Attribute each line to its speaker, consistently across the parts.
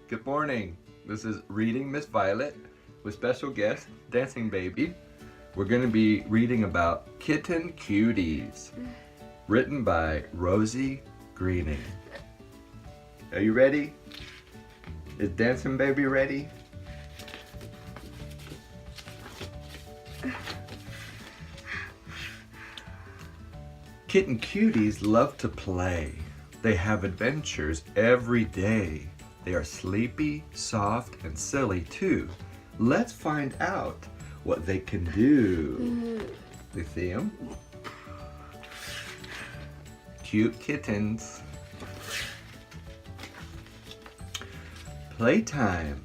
Speaker 1: Good morning. This is Reading Miss Violet with special guest, Dancing Baby. We're going to be reading about Kitten Cuties, written by Rosie Greening. Are you ready? Is Dancing Baby ready? Kitten Cuties love to play. They have adventures every day. They are sleepy, soft, and silly too. Let's find out what they can do. You see them? Cute kittens. Playtime.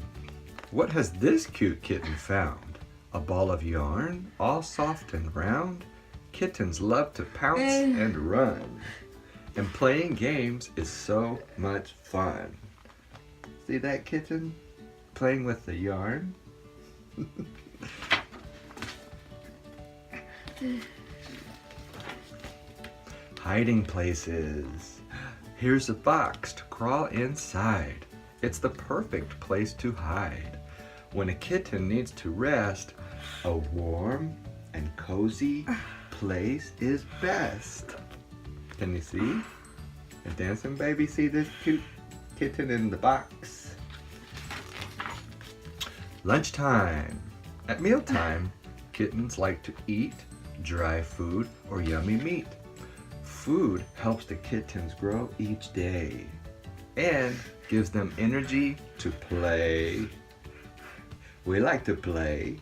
Speaker 1: What has this cute kitten found? A ball of yarn, all soft and round? Kittens love to pounce and run. And playing games is so much fun. See that kitten? Playing with the yarn? Hiding places. Here's a box to crawl inside. It's the perfect place to hide. When a kitten needs to rest, a warm and cozy place is best. Can you see? A Dancing Baby, see this cute kitten in the box? Lunchtime. At mealtime, kittens like to eat dry food or yummy meat. Food helps the kittens grow each day and gives them energy to play. We like to play.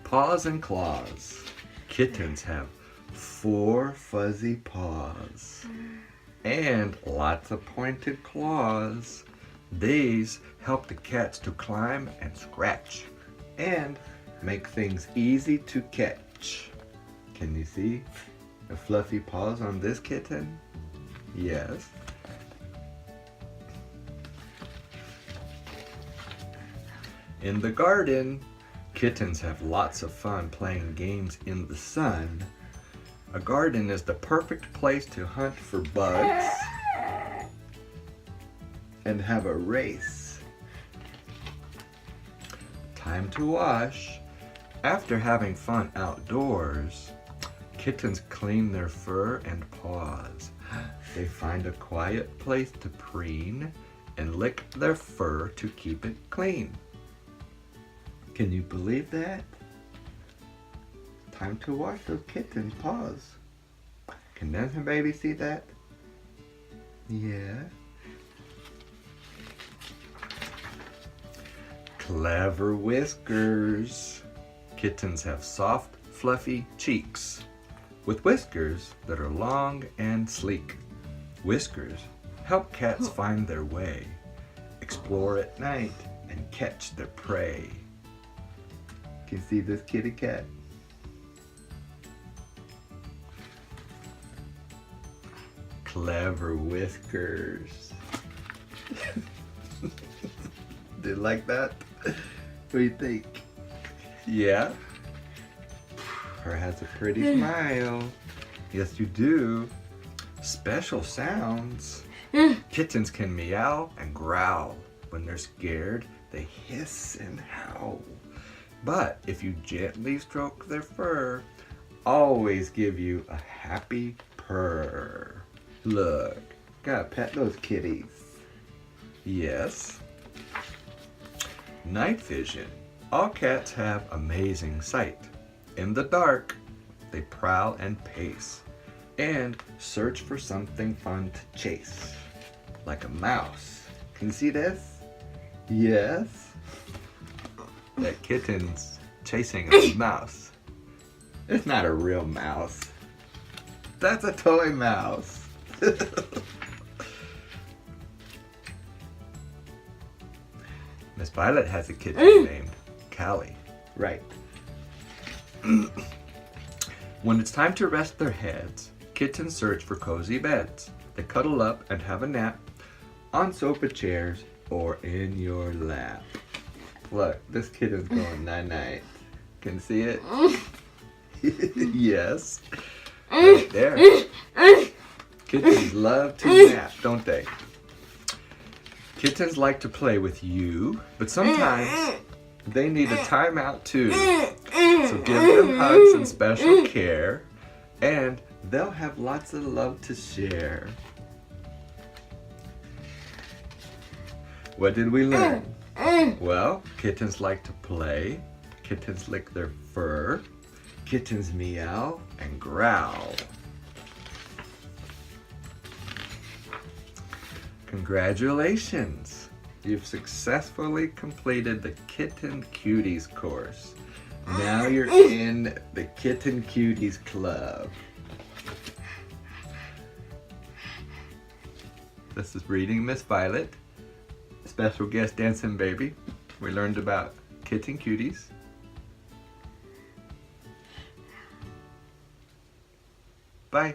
Speaker 1: Paws and claws. Kittens have 4 fuzzy paws and lots of pointed claws. These help the cats to climb and scratch and make things easy to catch. Can you see the fluffy paws on this kitten? Yes. In the garden, kittens have lots of fun playing games in the sun. A garden is the perfect place to hunt for bugs and have a race. Time to wash. After having fun outdoors, kittens clean their fur and paws. They find a quiet place to preen and lick their fur to keep it clean. Can you believe that? Time to wash those kittens' paws. Can Dancing Baby see that? Yeah. Clever whiskers. Kittens have soft, fluffy cheeks with whiskers that are long and sleek. Whiskers help cats find their way, explore at night, and catch their prey. Can you see this kitty cat? Clever whiskers. Do you like that? What do you think? Yeah? Her has a pretty smile. Yes, you do. Special sounds. Kittens can meow and growl. When they're scared, they hiss and howl. But if you gently stroke their fur, always give you a happy purr. Look, gotta pet those kitties. Yes. Night vision. All cats have amazing sight. In the dark, they prowl and pace and search for something fun to chase. Like a mouse. Can you see this? Yes. That kitten's chasing a mouse. It's not a real mouse. That's a toy mouse. Miss Violet has a kitten named Callie. Right. When it's time to rest their heads, kittens search for cozy beds. They cuddle up and have a nap on sofa chairs or in your lap. Look, this kitten's going night-night. Can you see it? Yes. Right there. Kittens love to nap, don't they? Kittens like to play with you, but sometimes they need a timeout too. So give them hugs and special care, and they'll have lots of love to share. What did we learn? Well, kittens like to play. Kittens lick their fur. Kittens meow and growl. Congratulations! You've successfully completed the Kitten Cuties course. Now you're in the Kitten Cuties Club. This is Reading Miss Violet. Special guest Dancing Baby. We learned about Kitten Cuties. Bye.